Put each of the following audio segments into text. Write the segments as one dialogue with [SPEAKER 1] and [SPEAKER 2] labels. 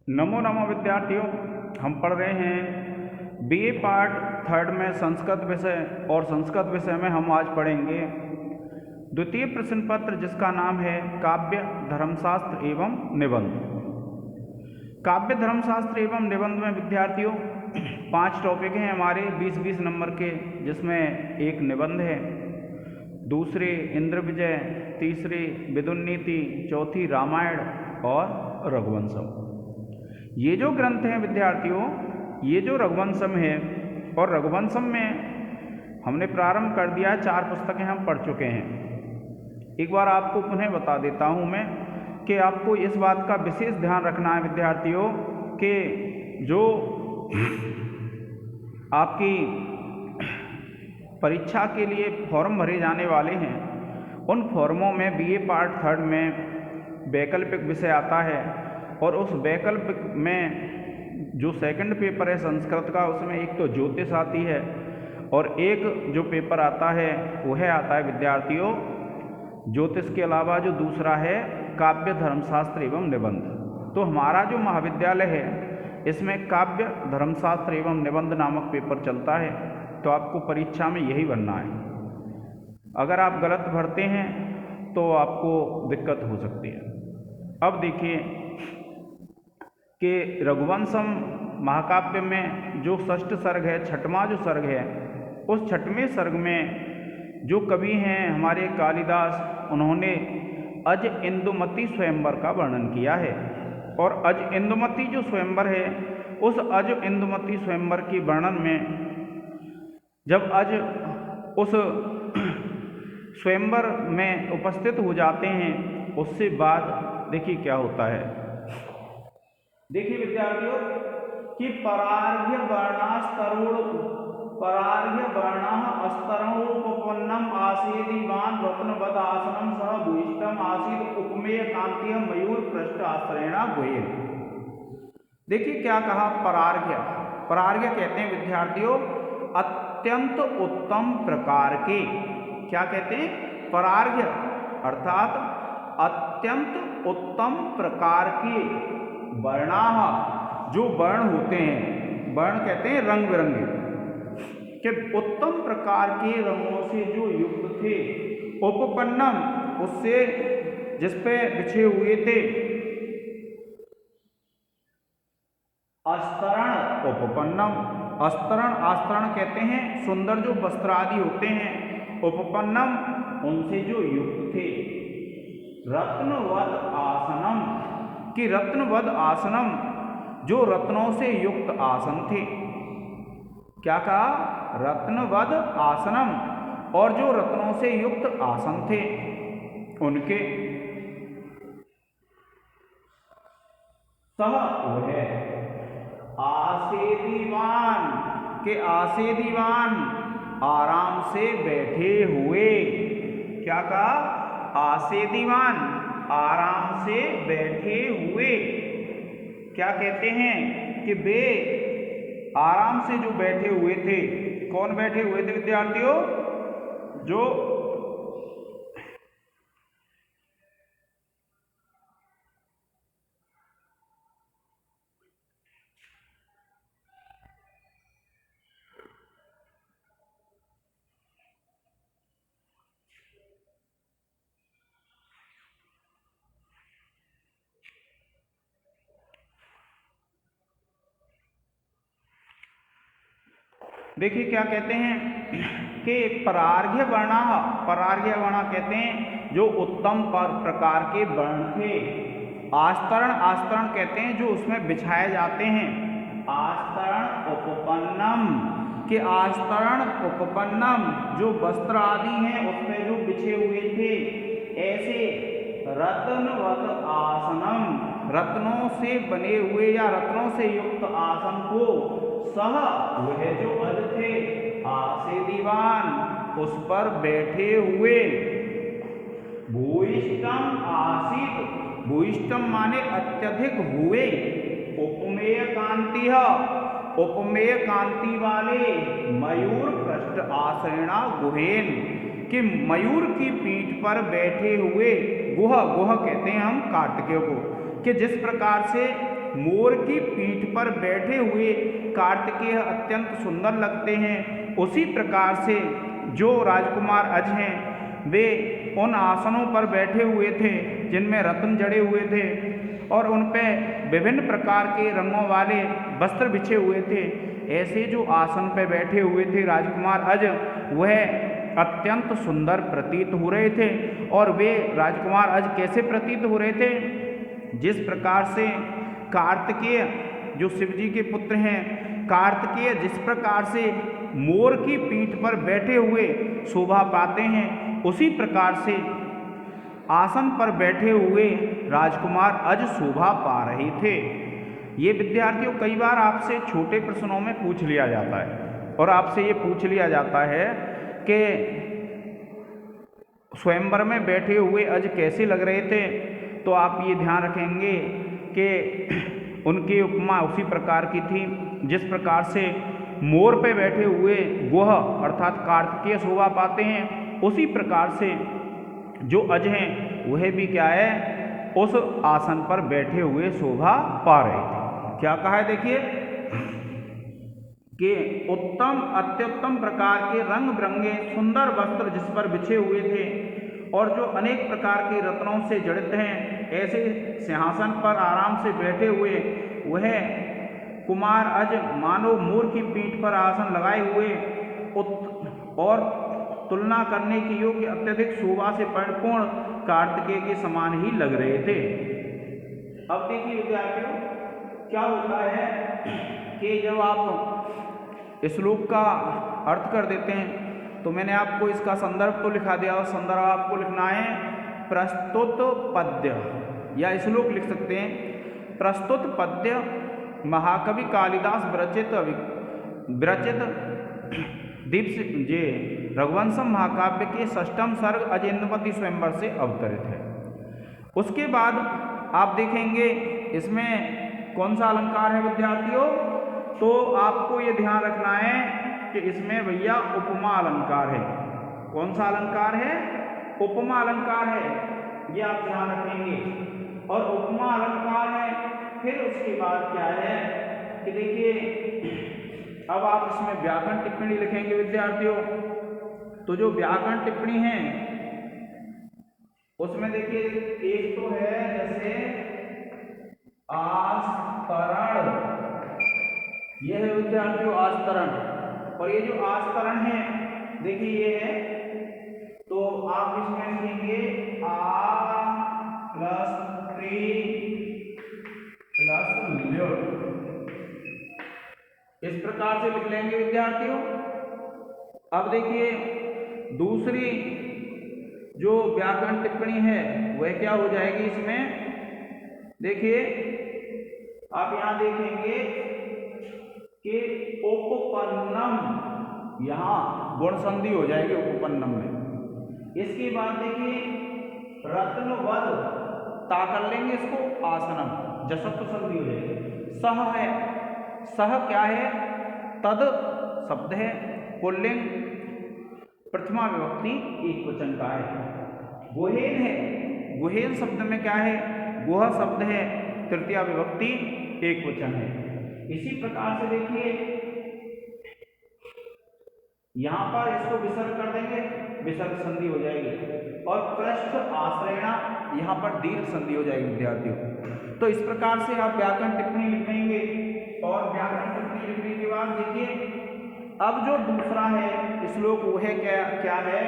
[SPEAKER 1] नमो नमो विद्यार्थियों, हम पढ़ रहे हैं बीए पार्ट थर्ड में संस्कृत विषय। और संस्कृत विषय में हम आज पढ़ेंगे द्वितीय प्रश्न पत्र, जिसका नाम है काव्य धर्मशास्त्र एवं निबंध। काव्य धर्मशास्त्र एवं निबंध में विद्यार्थियों 5 टॉपिक हैं हमारे 20-20 नंबर के, जिसमें एक निबंध है, दूसरे इंद्र विजय, तीसरे विदुर नीति, चौथी रामायण और रघुवंशम। ये जो ग्रंथ हैं विद्यार्थियों, ये जो रघुवंशम है और रघुवंशम में हमने प्रारंभ कर दिया, 4 पुस्तकें हम पढ़ चुके हैं। एक बार आपको पुनः बता देता हूँ मैं कि आपको इस बात का विशेष ध्यान रखना है विद्यार्थियों कि जो आपकी परीक्षा के लिए फॉर्म भरे जाने वाले हैं, उन फॉर्मों में बीए पार्ट थर्ड में वैकल्पिक विषय आता है। और उस वैकल्पिक में जो सेकंड पेपर है संस्कृत का, उसमें एक तो ज्योतिष आती है और एक जो पेपर आता है वह आता है विद्यार्थियों ज्योतिष के अलावा जो दूसरा है काव्य धर्मशास्त्र एवं निबंध। तो हमारा जो महाविद्यालय है इसमें काव्य धर्मशास्त्र एवं निबंध नामक पेपर चलता है। तो आपको परीक्षा में यही बनना है। अगर आप गलत भरते हैं तो आपको दिक्कत हो सकती है। अब देखिए कि रघुवंशम महाकाव्य में जो षष्ठ सर्ग है, छठवां जो सर्ग है, उस छठवें सर्ग में जो कवि हैं हमारे कालिदास, उन्होंने अज इंदुमती स्वयंवर का वर्णन किया है। और अज इंदुमती जो स्वयंवर है, उस अज इंदुमती स्वयंवर के वर्णन में जब अज उस स्वयंवर में उपस्थित हो जाते हैं, उससे बाद देखिए क्या होता है। देखिए विद्यार्थियों कि परार्घ्य वर्णास्तरुण परार्घ्य वर्ण अस्तरणोपन्नम आसेदीवान रत्नवद आसनम सह भूयिष्ठम आसीद उपमेय कांतीय मयूर पृष्ठ आश्रयणा गुहेन। देखिए क्या कहा, परार्घ्य। परार्घ्य कहते हैं विद्यार्थियों अत्यंत उत्तम प्रकार के, क्या कहते हैं, परार्घ्य अर्थात अत्यंत उत्तम प्रकार के वर्णाः, जो वर्ण होते हैं, वर्ण कहते हैं रंग बिरंगे, कि उत्तम प्रकार के रंगों से जो युक्त थे, उपपन्नम उससे जिस पे बिछे हुए थे, अस्तरण उपपन्नम, अस्तरण आस्तरण कहते हैं सुंदर जो वस्त्र आदि होते हैं, उपपन्नम उनसे जो युक्त थे, रत्नवद आसनम कि रत्नवद आसनम जो रत्नों से युक्त आसन थे। क्या कहा, रत्नवद आसनम, और जो रत्नों से युक्त आसन थे उनके सह वह आसेदीवान के आसेदीवान आराम से बैठे हुए। क्या कहा, आसेदीवान आराम से बैठे हुए। क्या कहते हैं कि वे आराम से जो बैठे हुए थे, कौन बैठे हुए थे विद्यार्थियों, जो देखिए क्या कहते हैं कि परार्घ्य वर्णा, परार्घ्य वर्णा कहते हैं जो उत्तम प्रकार के वर्ण थे। आस्तरण, आस्तरण कहते हैं जो उसमें बिछाए जाते हैं। आस्तरण उपपन्नम के आस्तरण उपपन्नम जो वस्त्र आदि हैं उसमें जो बिछे हुए थे, ऐसे रत्नवत आसनम रत्नों से बने हुए या रत्नों से युक्त आसन को सह वह जो अज थे आसेदीवान उस पर बैठे हुए, भूयिष्ठम आसीत, भूयिष्ठम माने अत्यधिक हुए, उपमेय कांति उपमेय कांति वाले, मयूर पृष्ठ आश्रयणा गुहेन कि मयूर की पीठ पर बैठे हुए, गुह, गुह कहते हैं हम कार्तिकेय को, कि जिस प्रकार से मोर की पीठ पर बैठे हुए कार्तिकेय अत्यंत सुंदर लगते हैं, उसी प्रकार से जो राजकुमार अज हैं वे उन आसनों पर बैठे हुए थे जिनमें रत्न जड़े हुए थे और उन पे विभिन्न प्रकार के रंगों वाले वस्त्र बिछे हुए थे। ऐसे जो आसन पे बैठे हुए थे राजकुमार अज, वह अत्यंत सुंदर प्रतीत हो रहे थे। और वे राजकुमार अज कैसे प्रतीत हो रहे थे? जिस प्रकार से कार्तिकेय जो शिव जी के पुत्र हैं, कार्तिकेय जिस प्रकार से मोर की पीठ पर बैठे हुए शोभा पाते हैं, उसी प्रकार से आसन पर बैठे हुए राजकुमार अज शोभा पा रहे थे। ये विद्यार्थियों कई बार आपसे छोटे प्रश्नों में पूछ लिया जाता है और आपसे ये पूछ लिया जाता है कि स्वयंवर में बैठे हुए अज कैसे लग रहे थे, तो आप ये ध्यान रखेंगे कि उनकी उपमा उसी प्रकार की थी जिस प्रकार से मोर पे बैठे हुए गुह अर्थात कार्तिकेय शोभा पाते हैं, उसी प्रकार से जो अज हैं वह भी क्या है, उस आसन पर बैठे हुए शोभा पा रहे थे। क्या कहा है देखिए कि उत्तम अत्युत्तम प्रकार के रंग बिरंगे सुंदर वस्त्र जिस पर बिछे हुए थे और जो अनेक प्रकार के रत्नों से जड़ित हैं, ऐसे सिंहासन पर आराम से बैठे हुए वह कुमार अज मानो मोर की पीठ पर आसन लगाए हुए और तुलना करने की योग्य अत्यधिक शोभा से परिपूर्ण कार्तिकेय के समान ही लग रहे थे। अब देखिए विद्यार्थियों, क्या होता है कि जब आप श्लोक का अर्थ कर देते हैं तो मैंने आपको इसका संदर्भ तो लिखा दिया और संदर्भ आपको लिखना है प्रस्तुत पद्य, या श्लोक लिख सकते हैं प्रस्तुत पद्य महाकवि कालिदास विरचित दीप जे रघुवंशम महाकाव्य के षष्ठम सर्ग अजेंद्रपति स्वयंवर से अवतरित है। उसके बाद आप देखेंगे इसमें कौन सा अलंकार है विद्यार्थियों, तो आपको ये ध्यान रखना है कि इसमें भैया उपमा अलंकार है। कौन सा अलंकार है? उपमा अलंकार है, ये आप ध्यान रखेंगे। और उपमा अलंकार है, फिर उसके बाद क्या है कि देखिए अब आप इसमें व्याकरण टिप्पणी लिखेंगे विद्यार्थियों। तो जो व्याकरण टिप्पणी है उसमें देखिए एक तो है जैसे आस्तरण, यह है विद्यार्थियों आस्तरण, और ये जो आस्तरण है देखिए ये है, तो आप इसमें लिखेंगे आ प्लस 3 प्लस ल्यो, इस प्रकार से लिख लेंगे विद्यार्थियों। अब देखिए दूसरी जो व्याकरण टिप्पणी है वह क्या हो जाएगी इसमें, देखिए आप यहां देखेंगे कि उपपन्नम, यहां गुण संधि हो जाएगी उपपन्नम में। इसके बाद देखिए रत्नवद, ता कर लेंगे इसको आसनम, जसत्व संधि हो जाएगी। सह है, सह क्या है, तद शब्द है, पुल्लिंग प्रथमा विभक्ति एक वचन का है। गुहेन है, गुहेन शब्द में क्या है, गुह शब्द है, तृतीया विभक्ति एक वचन है। इसी प्रकार से देखिए यहां पर इसको विसर्ग कर देंगे, विसर्ग संधि हो जाएगी, और पृष्ठ आश्रयणा यहां पर दीर्घ संधि हो जाएगी विद्यार्थियों। तो इस प्रकार से आप व्याकरण टिप्पणी लिखेंगे, और व्याकरण टिप्पणी लिखने के बाद देखिए अब जो दूसरा है श्लोक वह क्या है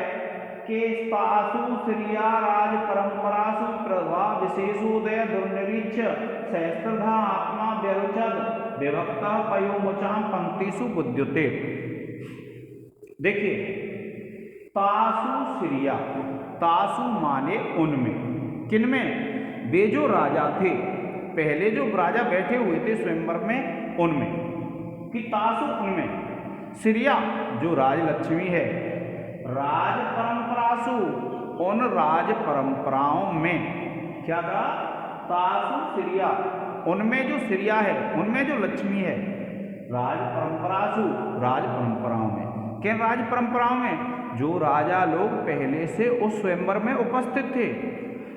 [SPEAKER 1] कि पासु श्रिया राज परंपरासु प्रभा विशेषोदय दुर्निरीक्ष सहस्त्रधा आत्मा व्यरुचद विभक्ता पयोमुचा पंक्तिषु बुद्युते। देखिए तासु श्रिया, तासु माने उनमें, किनमें, वे जो राजा थे, पहले जो राजा बैठे हुए थे स्वयंवर में उनमें, कि तासु उनमें, श्रिया जो राजलक्ष्मी है, राज परंपरासु उन राज परंपराओं में, क्या कहा, तासु श्रिया उनमें जो श्रिया है, उनमें जो लक्ष्मी है, राज परंपरासु राज परंपराओं में, किन राज परंपराओं में, जो राजा लोग पहले से उस स्वयंवर में उपस्थित थे,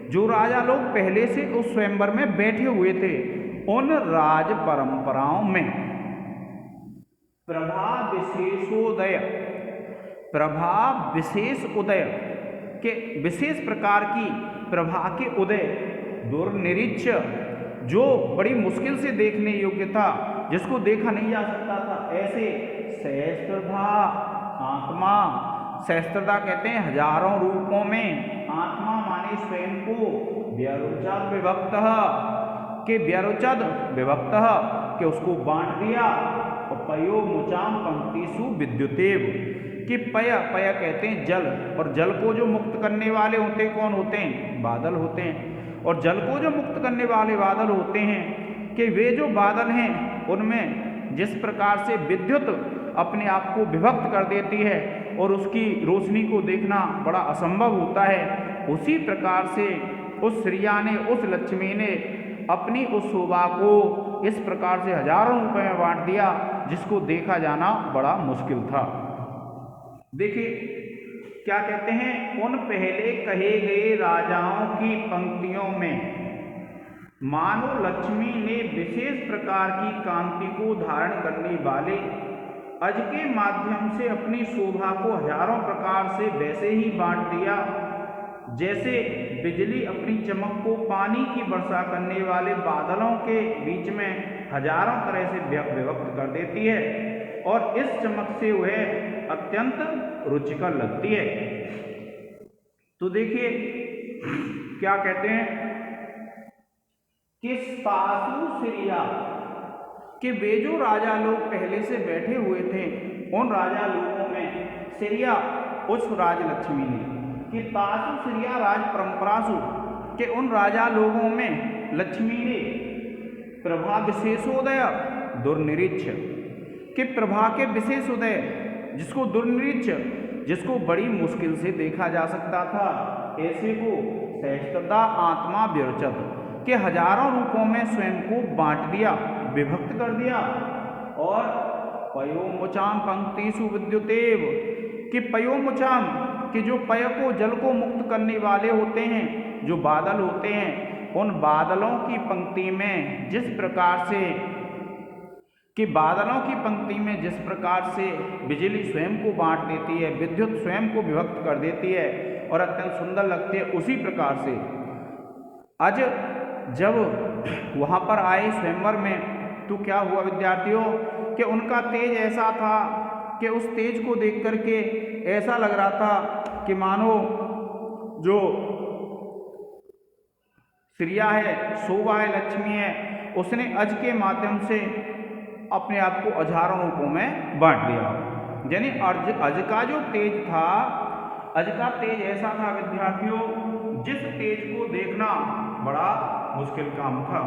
[SPEAKER 1] जो राजा लोग पहले से उस स्वयंवर में बैठे हुए थे, उन राज परंपराओं में प्रभाव विशेष उदय के विशेष प्रकार की प्रभा के उदय दुर्निरीच्य जो बड़ी मुश्किल से देखने योग्य था, जिसको देखा नहीं जा सकता था, ऐसे सहस्त्रधा आत्मा, सहस्त्रधा कहते हैं हजारों रूपों में, आत्मा माने स्वयं को, व्यरुचद विभक्त के व्यरुचद विभक्त के उसको बांट दिया, और पयो मुचाम पंक्तिषु विद्युतेव कि पय कहते हैं जल, और जल को जो मुक्त करने वाले होते हैं कौन होते हैं? बादल होते हैं। और जल को जो मुक्त करने वाले बादल होते हैं कि वे जो बादल हैं उनमें जिस प्रकार से विद्युत अपने आप को विभक्त कर देती है और उसकी रोशनी को देखना बड़ा असंभव होता है, उसी प्रकार से उस श्रिया ने, उस लक्ष्मी ने अपनी उस शोभा को इस प्रकार से हजारों रुपए में बांट दिया, जिसको देखा जाना बड़ा मुश्किल था। देखिए क्या कहते हैं, उन पहले कहे गए राजाओं की पंक्तियों में मानो लक्ष्मी ने विशेष प्रकार की कांति को धारण करने वाले अज के माध्यम से अपनी शोभा को हजारों प्रकार से वैसे ही बांट दिया जैसे बिजली अपनी चमक को पानी की वर्षा करने वाले बादलों के बीच में हजारों तरह से विभक्त कर देती है, और इस चमक से वह अत्यंत रुचिकर लगती है। तो देखिए क्या कहते हैं कि सासु श्रिया कि वे जो राजा लोग पहले से बैठे हुए थे, उन राजा लोगों में श्रिया उस राजलक्ष्मी ने कि तासु श्रिया राज परंपरासु के उन राजा लोगों में लक्ष्मी ने प्रभा विशेषोदय दुर्निरीच्य कि प्रभा के विशेष उदय, जिसको दुर्निरीच्य, जिसको बड़ी मुश्किल से देखा जा सकता था, ऐसे को सहस्त्रधा आत्मा विरचत के हजारों रूपों में स्वयं को बांट दिया, विभक्त कर दिया, और पयोमुचाम पंक्तिषु विद्युतेव कि पयोमुचाम कि जो पय को, जल को मुक्त करने वाले होते हैं, जो बादल होते हैं, उन बादलों की पंक्ति में जिस प्रकार से कि बादलों की पंक्ति में जिस प्रकार से बिजली स्वयं को बांट देती है, विद्युत स्वयं को विभक्त कर देती है और अत्यंत सुंदर लगती है, उसी प्रकार से आज जब वहाँ पर आए स्वयंवर में, तो क्या हुआ विद्यार्थियों कि उनका तेज ऐसा था कि उस तेज को देख करके ऐसा लग रहा था कि मानो जो श्रिया है, शोभा है, लक्ष्मी है, उसने अज के माध्यम से अपने आप को हजारों रूपों में बांट दिया। यानी अज का जो तेज था, अज का तेज ऐसा था विद्यार्थियों, जिस तेज को देखना बड़ा मुश्किल काम था।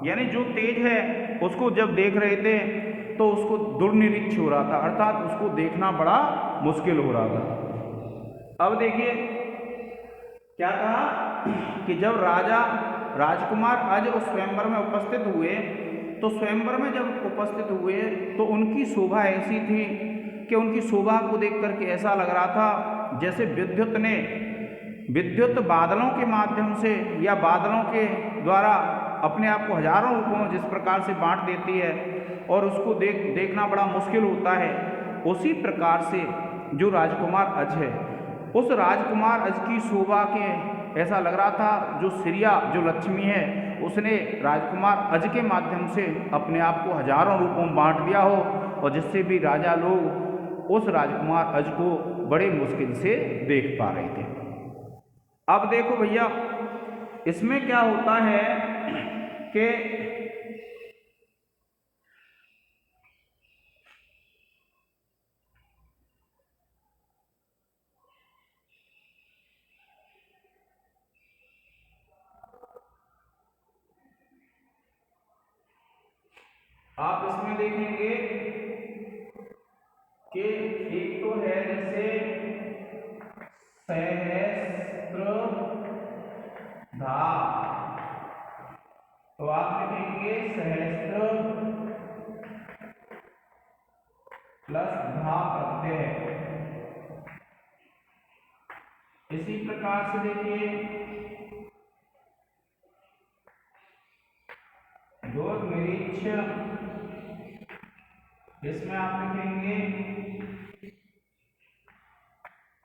[SPEAKER 1] यानी जो तेज है उसको जब देख रहे थे तो उसको दुर्निरीच्य हो रहा था, अर्थात उसको देखना बड़ा मुश्किल हो रहा था। अब देखिए क्या कहा कि जब राजकुमार अज उस स्वयंवर में उपस्थित हुए, तो स्वयंवर में जब उपस्थित हुए तो उनकी शोभा ऐसी थी कि उनकी शोभा को देख करके ऐसा लग रहा था जैसे विद्युत बादलों के माध्यम से या बादलों के द्वारा अपने आप को हजारों रूपों में जिस प्रकार से बांट देती है और उसको देखना बड़ा मुश्किल होता है, उसी प्रकार से जो राजकुमार अज है, उस राजकुमार अज की शोभा के ऐसा लग रहा था, जो श्रिया, जो लक्ष्मी है, उसने राजकुमार अज के माध्यम से अपने आप को हजारों रूपों में बांट दिया हो, और जिससे भी राजा लोग उस राजकुमार अज को बड़े मुश्किल से देख पा रहे थे। अब देखो भैया, इसमें क्या होता है कि आप इसमें देखेंगे कि एक तो है जैसे सहस्त्रधा, तो आप लिखेंगे सहस्त्र प्लस धा प्रत्यय। इसी प्रकार से देखिए दुर्निरीक्ष, इसमें आप लिखेंगे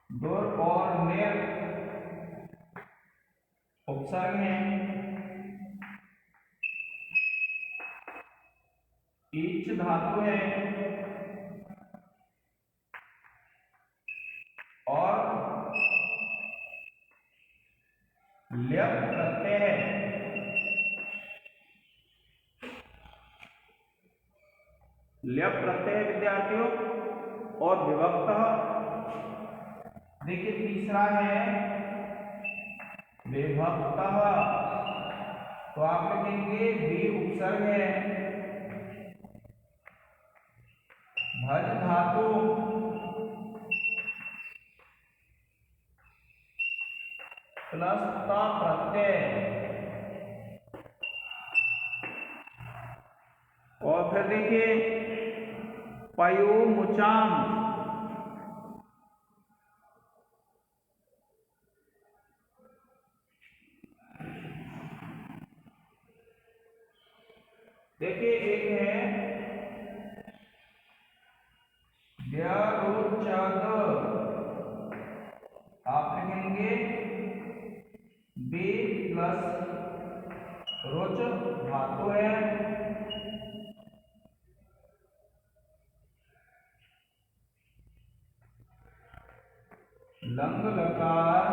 [SPEAKER 1] दुर और निर उपसर्ग हैं, ईच धातु है और ल्यप प्रत्यय है। ल्यप प्रत्यय विद्यार्थियों और विभक्त, देखिए तीसरा है विभक्त, तो आप लिखेंगे बी उपसर्ग है, भज धातु प्लस ता प्रत्यय, और फिर देखिए पयो मुचाम, देखिए एक है व्यारोचद, आप लिखेंगे बी प्लस रोच धातु है, लंग लकार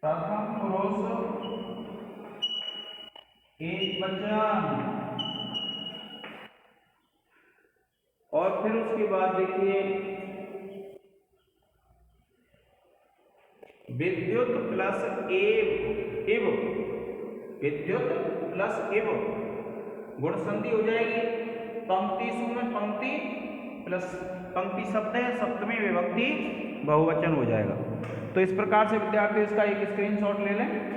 [SPEAKER 1] प्रथम पुरुष एक वचन, और फिर उसके बाद देखिए विद्युत प्लस इव, विद्युत प्लस इव गुण संधि हो जाएगी, पंक्ति सु में पंक्ति प्लस पंक्ति शब्द है, सप्तमी विभक्ति बहुवचन हो जाएगा। तो इस प्रकार से विद्यार्थी इसका एक स्क्रीनशॉट ले लें।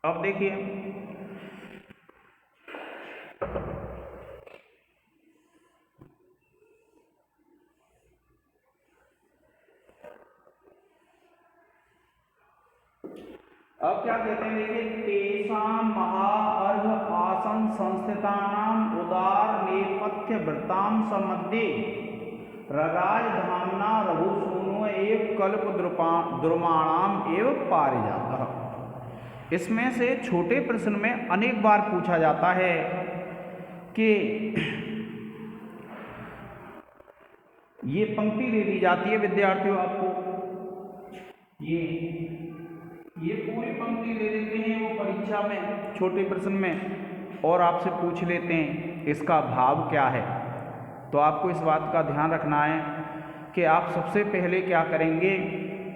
[SPEAKER 1] अब देखिए अब क्या कहते हैं, देखिए तेषां महाअर्घ आसन संस्थितानां उदार नेपथ्य वृत्तां सम्मध्ये रराज धामना रघुसूनो एव कल्प द्रुमाणाम एव पारिजातः। इसमें से छोटे प्रश्न में अनेक बार पूछा जाता है कि ये पंक्ति दे दी जाती है विद्यार्थियों आपको, ये पूरी पंक्ति दे देते हैं वो परीक्षा में छोटे प्रश्न में, और आपसे पूछ लेते हैं इसका भाव क्या है। तो आपको इस बात का ध्यान रखना है कि आप सबसे पहले क्या करेंगे,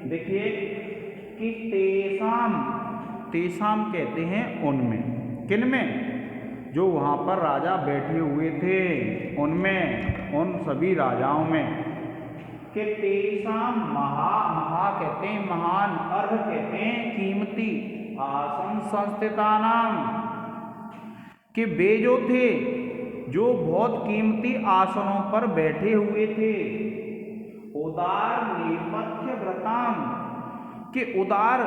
[SPEAKER 1] देखिए कि तेसाम कहते हैं उनमें, किन में, जो वहाँ पर राजा बैठे हुए थे उनमें, उन सभी राजाओं में, कि तेसाम महा कहते हैं महान, अर्घ कहते हैं कीमती, आसन संस्थितानाम कि वे जो थे जो बहुत कीमती आसनों पर बैठे हुए थे, उदार नेपथ्य व्रताम कि उदार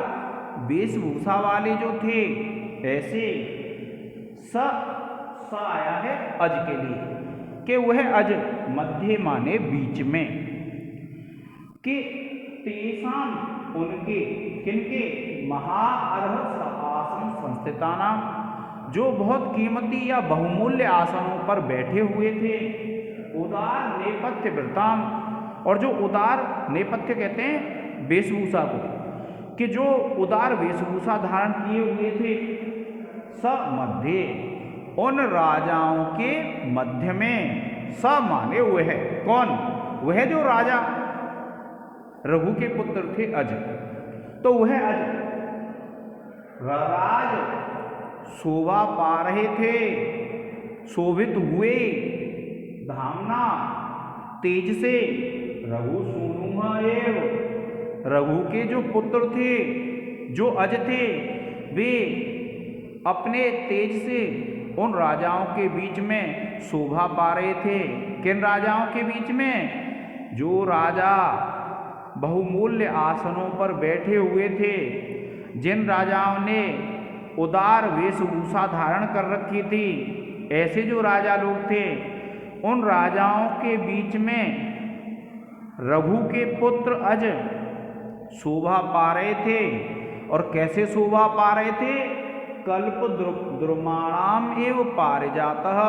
[SPEAKER 1] वेशभूषा वाले जो थे, ऐसे स आया है अज के लिए कि वह अज मध्य माने बीच में, कि तेसाम उनके, किनके, महाअर्घ आसन संस्थितानाम जो बहुत कीमती या बहुमूल्य आसनों पर बैठे हुए थे, उदार नेपथ्य वृत्ताम, और जो उदार नेपथ्य कहते हैं वेशभूषा को, कि जो उदार वेशभूषा धारण किए हुए थे, स मध्य उन राजाओं के मध्य में, स माने वह है, कौन, वह जो राजा रघु के पुत्र थे अज, तो वह अज राज शोभा पा रहे थे, शोभित हुए, धामना तेज से, रघु सूनुह एव रघु के जो पुत्र थे, जो अज थे, वे अपने तेज से उन राजाओं के बीच में शोभा पा रहे थे। किन राजाओं के बीच में? जो राजा बहुमूल्य आसनों पर बैठे हुए थे, जिन राजाओं ने उदार वेशभूषा धारण कर रखी थी, ऐसे जो राजा लोग थे, उन राजाओं के बीच में रघु के पुत्र अज शोभा पा रहे थे। और कैसे शोभा पा रहे थे? कल्प द्रुमाणाम एव पारिजातः,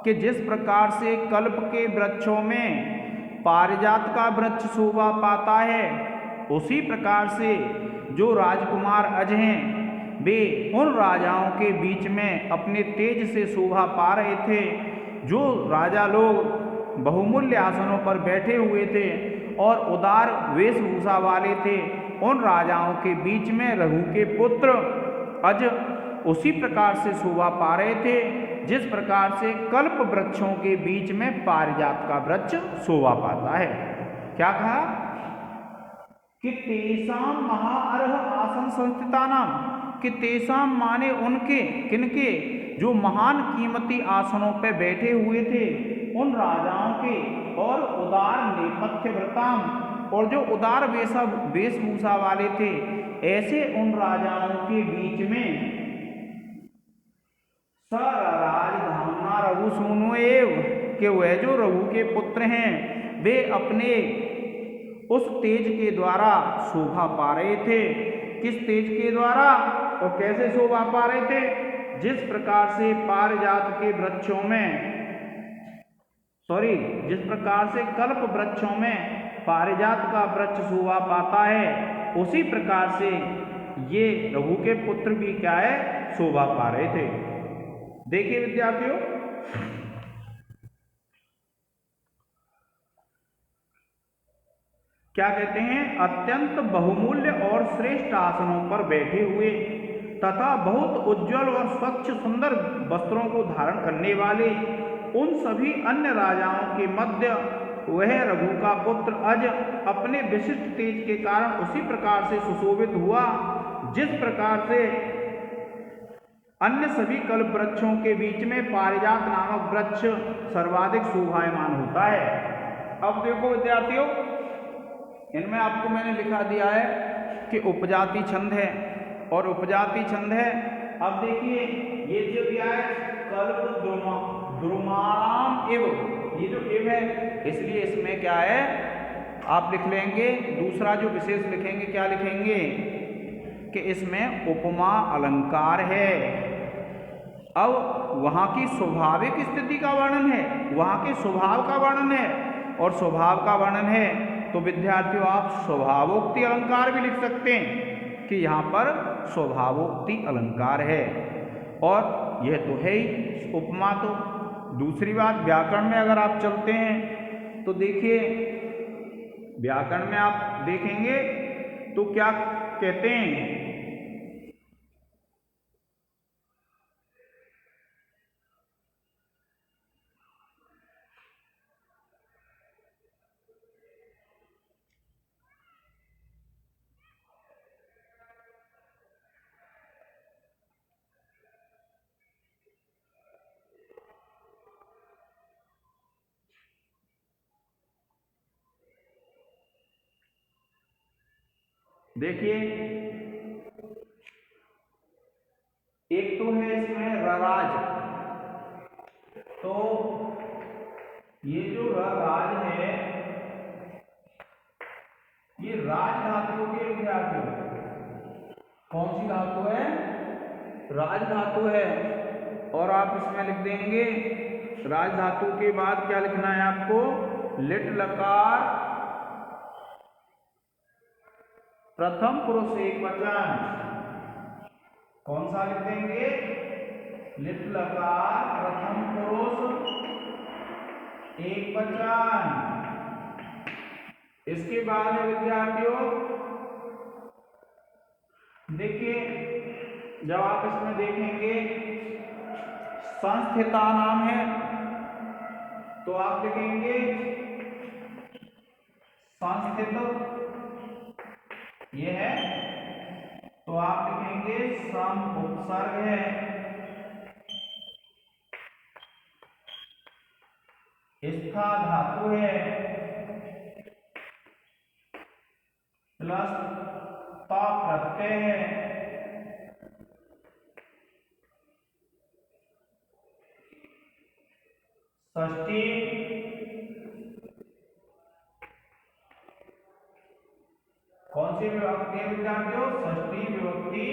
[SPEAKER 1] कि जिस प्रकार से कल्प के वृक्षों में पारिजात का वृक्ष शोभा पाता है, उसी प्रकार से जो राजकुमार अज हैं, वे उन राजाओं के बीच में अपने तेज से शोभा पा रहे थे। जो राजा लोग बहुमूल्य आसनों पर बैठे हुए थे और उदार वेशभूषा वाले थे, उन राजाओं के बीच में रघु के पुत्र अज उसी प्रकार से शोभा पा रहे थे, जिस प्रकार से कल्प वृक्षों के बीच में पारिजात का वृक्ष शोभा पाता है। क्या कहा? कि तेषाम महाअर्ह आसन संस्थितानाम, कि तेषाम माने उनके, किनके? जो महान कीमती आसनों पर बैठे हुए थे, उन राजाओं के, और उदार नेपथ्य व्रताम, और जो उदार वेशभूषा वाले थे, ऐसे उन राजाओं के बीच में राजधामना रघु सूनु एव, कि वह जो रघु के पुत्र हैं, वे अपने उस तेज के द्वारा शोभा पा रहे थे। किस तेज के द्वारा और कैसे शोभा पा रहे थे? जिस प्रकार से पारिजात के वृक्षों में, जिस प्रकार से कल्प वृक्षों में पारिजात का वृक्ष शोभा पाता है, उसी प्रकार से ये रघु के पुत्र भी क्या है? शोभा पा रहे थे। देखिए विद्यार्थियों, क्या कहते हैं? अत्यंत बहुमूल्य और श्रेष्ठ आसनों पर बैठे हुए तथा बहुत उज्जवल और स्वच्छ सुंदर वस्त्रों को धारण करने वाले उन सभी अन्य राजाओं के मध्य वह रघु का पुत्र अज अपने विशिष्ट तेज के कारण उसी प्रकार से सुशोभित हुआ, जिस प्रकार से अन्य सभी कल्प वृक्षों के बीच में पारिजात नामक वृक्ष सर्वाधिक शोभायमान होता है। अब देखो विद्यार्थियों, इनमें आपको मैंने लिखा दिया है कि उपजाति छंद है और उपजाति छंद है। अब देखिए ये जो दिया है कल्प द्रुमाणाम एव, ये जो एव है, इसलिए इसमें क्या है? आप लिख लेंगे, दूसरा जो विशेष लिखेंगे, क्या लिखेंगे? कि इसमें उपमा अलंकार है। अब वहाँ की स्वाभाविक स्थिति का वर्णन है, वहाँ के स्वभाव का वर्णन है, और स्वभाव का वर्णन है तो विद्यार्थियों आप स्वभावोक्ति अलंकार भी लिख सकते हैं कि यहाँ पर स्वभावोक्ति अलंकार है। और यह तो है ही उपमा। तो दूसरी बात, व्याकरण में अगर आप चलते हैं तो देखिए, व्याकरण में आप देखेंगे तो क्या कहते हैं? देखिए एक तो है इसमें रराज, तो ये जो रराज है, ये राज धातु के विद्यार्थियों, कौन सी धातु है? राज धातु है। और आप इसमें लिख देंगे, राज धातु के बाद क्या लिखना है आपको? लिट लकार प्रथम पुरुष एकवचन। कौन सा लिख देंगे? लिट लकार प्रथम पुरुष एकवचन। इसके बाद है विद्यार्थियों, देखिए जब आप इसमें देखेंगे संस्थिता नाम है, तो आप लिखेंगे संस्थित ये है, तो आप लिखेंगे सम उपसर्ग है, स्था धातु है, प्लस प प्रत्यय है, षष्ठी कौन सी विभक्ति है विद्यार्थियों? षष्ठी विभक्ति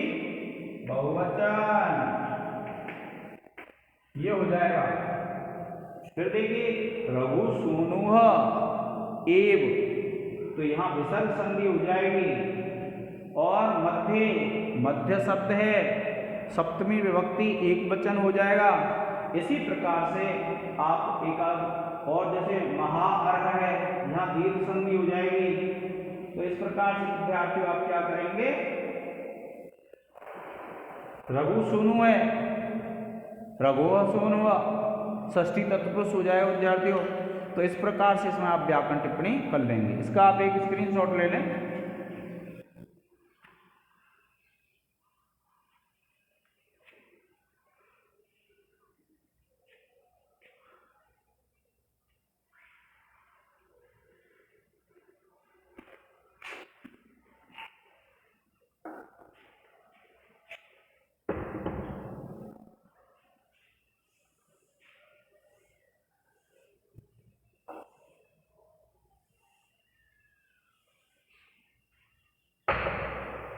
[SPEAKER 1] बहुवचन, ये हो जाएगा। फिर देखिए रघु सूनुह एव, तो यहां विसर्ग संधि हो जाएगी, और मध्य शब्द है, सप्तमी विभक्ति एक वचन हो जाएगा। इसी प्रकार से आप एक और जैसे महाअर्घ है, यहाँ दीर्घ संधि हो जाएगी। तो इस प्रकार से विद्यार्थियों आप क्या करेंगे, रघु सूनु है, रघुआ सूनुआ, षष्ठी तत्पुरुष हो जाएगा विद्यार्थियों। तो इस प्रकार से इसमें आप व्याकरण टिप्पणी कर लेंगे। इसका आप एक स्क्रीनशॉट ले लें।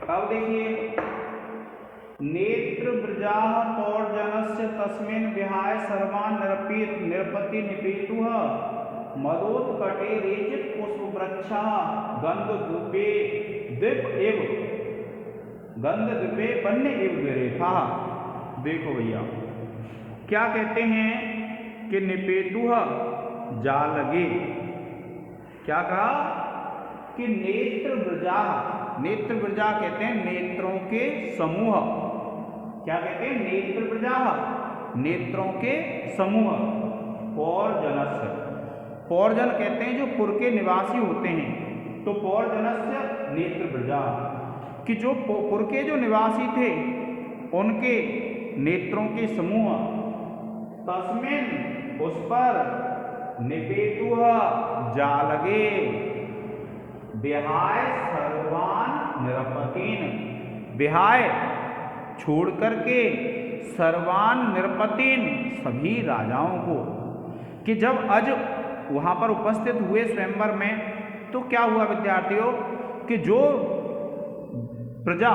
[SPEAKER 1] अब देखिए नेत्र ब्रजाः पौर्जनस्य तस्मिन् विहाय सर्वान् निरपति निपेतुः मदोत्कटे रेचित पुष्पवृक्षः गन्धद्वीपे वन्य एव द्विरेफाः। देखो भैया क्या कहते हैं कि निपेतुः जालगे, क्या कहा कि नेत्र ब्रजा, नेत्र ब्रजा कहते हैं नेत्रों के समूह, क्या कहते हैं? नेत्र ब्रजा, नेत्रों के समूह। पौर्जनस्य, पौर्जन कहते हैं जो पुर के निवासी होते हैं, तो पौर्जनस्य नेत्र ब्रजा, कि जो पुर के जो निवासी थे उनके नेत्रों के समूह, तस्मिन् उस पर, निपेतुः जालगे, विहाय सर्वान् निरपतीन, विहाय छोड़ करके, सर्वान् निरपतीन सभी राजाओं को, कि जब अज वहां पर उपस्थित हुए स्वयंवर में, तो क्या हुआ विद्यार्थियों कि जो प्रजा,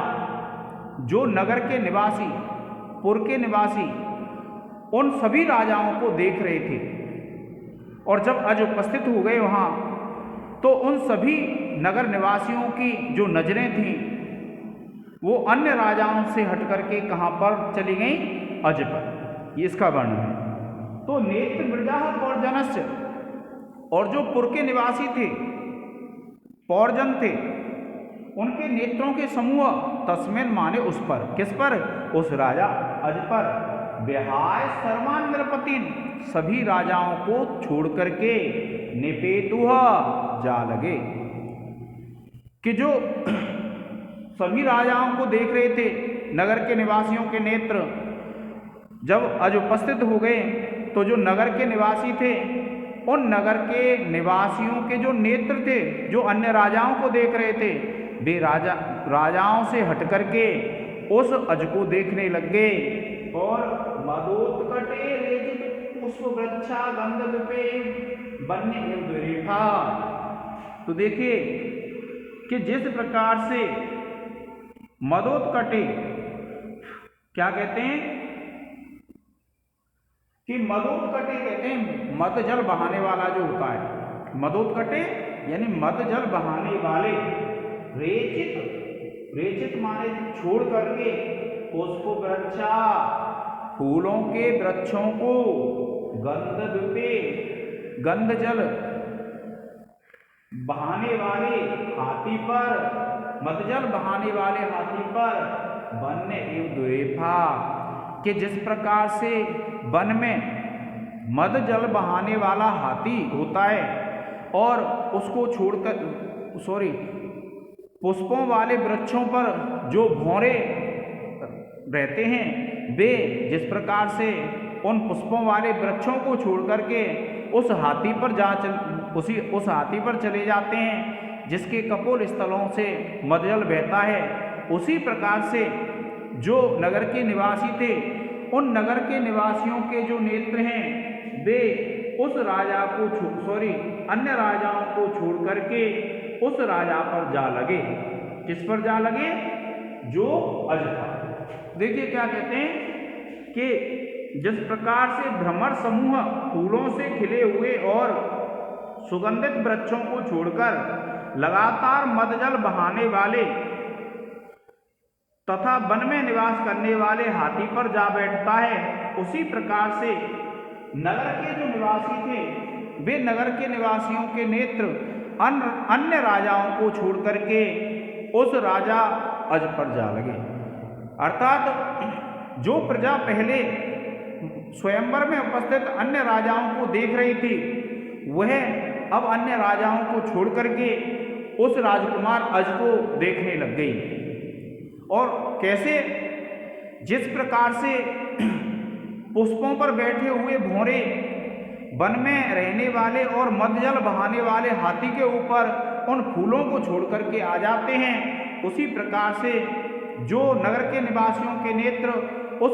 [SPEAKER 1] जो नगर के निवासी, पुर के निवासी, उन सभी राजाओं को देख रहे थे, और जब अज उपस्थित हो गए वहां, तो उन सभी नगर निवासियों की जो नजरें थीं वो अन्य राजाओं से हट करके कहां पर चली गई? अज पर। ये इसका वर्णन है। तो नेत्र ब्रजाः पौर्जनस्य, और जो पुर के निवासी थे, पौर्जन थे, उनके नेत्रों के समूह, तस्मिन् माने उस पर, किस पर? उस राजा अज पर, विहाय सर्वान् निरपतीन सभी राजाओं को छोड़ करके, निपेतुः जालगे, कि जो सभी राजाओं को देख रहे थे, नगर के निवासियों के नेत्र जब अज उपस्थित हो गए, तो जो नगर के निवासी थे, उन नगर के निवासियों के जो नेत्र थे, जो अन्य राजाओं को देख रहे थे, वे राजाओं से हट करके उस अज को देखने लग गए। और मदोत्कटे रेचित पुष्पवृक्षा गन्धद्वीपे वन्य एव द्विरेफाः। तो देखिए कि जिस प्रकार से मदोत्कटे, क्या कहते हैं कि मदोत्कटे कहते हैं मद जल बहाने वाला जो होता है, मदोत्कटे यानी मद जल बहाने वाले, रेचित, रेचित माने छोड़ करके, पुष्प वृक्षा फूलों के वृक्षों को, गन्धद्वीपे गंध जल बहाने वाले हाथी पर, मदजल बहाने वाले हाथी पर, वन्य एव द्विरेफाः, कि जिस प्रकार से वन में मद जल बहाने वाला हाथी होता है और उसको छोड़कर, पुष्पों वाले वृक्षों पर जो भौरे रहते हैं वे जिस प्रकार से उन पुष्पों वाले वृक्षों को छोड़ करके उस हाथी पर चले जाते हैं जिसके कपोल स्थलों से मदजल बहता है, उसी प्रकार से जो नगर के निवासी थे उन नगर के निवासियों के जो नेत्र हैं वे उस राजा को अन्य राजाओं को छोड़ करके उस राजा पर जा लगे। किस पर जा लगे? जो अज था। देखिए क्या कहते हैं कि जिस प्रकार से भ्रमर समूह फूलों से खिले हुए और सुगंधित वृक्षों को छोड़कर लगातार मदजल बहाने वाले तथा वन में निवास करने वाले हाथी पर जा बैठता है, उसी प्रकार से नगर के जो निवासी थे वे नगर के निवासियों के नेत्र अन्य राजाओं को छोड़ करके उस राजा अज पर जा लगे। अर्थात जो प्रजा पहले स्वयंवर में उपस्थित अन्य राजाओं को देख रही थी वह अब अन्य राजाओं को छोड़ करके उस राजकुमार अज को देखने लग गई। और कैसे? जिस प्रकार से पुष्पों पर बैठे हुए भौरे वन में रहने वाले और मदजल बहाने वाले हाथी के ऊपर उन फूलों को छोड़ करके आ जाते हैं, उसी प्रकार से जो नगर के निवासियों के नेत्र उस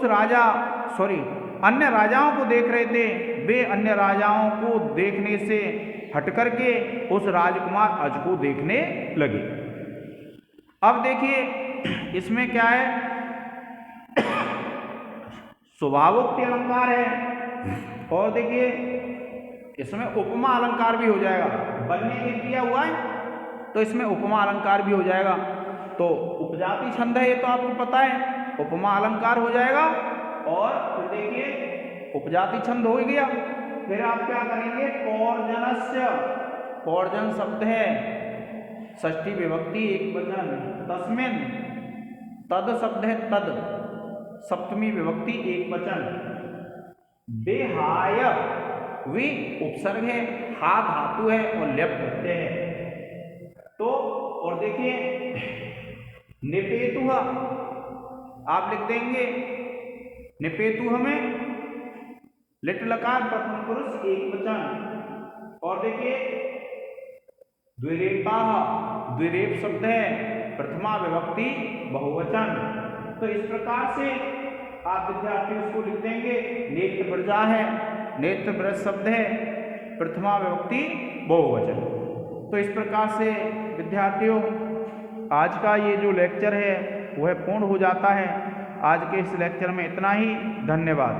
[SPEAKER 1] अन्य राजाओं को देख रहे थे वे अन्य राजाओं को देखने से हट करके उस राजकुमार अज को देखने लगे। अब देखिए इसमें क्या है, स्वभावोक्ति अलंकार है और देखिए इसमें उपमा अलंकार भी हो जाएगा। बनने के दिया हुआ है तो इसमें उपमा अलंकार भी हो जाएगा। तो उपजाति छंद है, ये तो आपको पता है, उपमा अलंकार हो जाएगा। और फिर देखिए उपजाति छंद हो गया, फिर आप क्या करेंगे, पौर्जनस्य, पौर्जन शब्द है षष्ठी विभक्ति एक वचन, तस्मिन, तद शब्द है तद सप्तमी विभक्ति एक वचन, बेहाय वी उपसर्ग है, हा धातु है और ल्यप प्रत्यय है। तो और देखिए निपेतुह आप लिख देंगे, निपेतुह में लिट लकार प्रथम पुरुष एक वचन। और देखिए द्विरेपा, द्विरेप शब्द है प्रथमा विभक्ति बहुवचन। तो इस प्रकार से आप विद्यार्थी उसको लिख देंगे। नेत्र प्रजा है, नेत्र ब्रज शब्द है प्रथमा विभक्ति बहुवचन। तो इस प्रकार से विद्यार्थियों आज का ये जो लेक्चर है वह पूर्ण हो जाता है। आज के इस लेक्चर में इतना ही। धन्यवाद।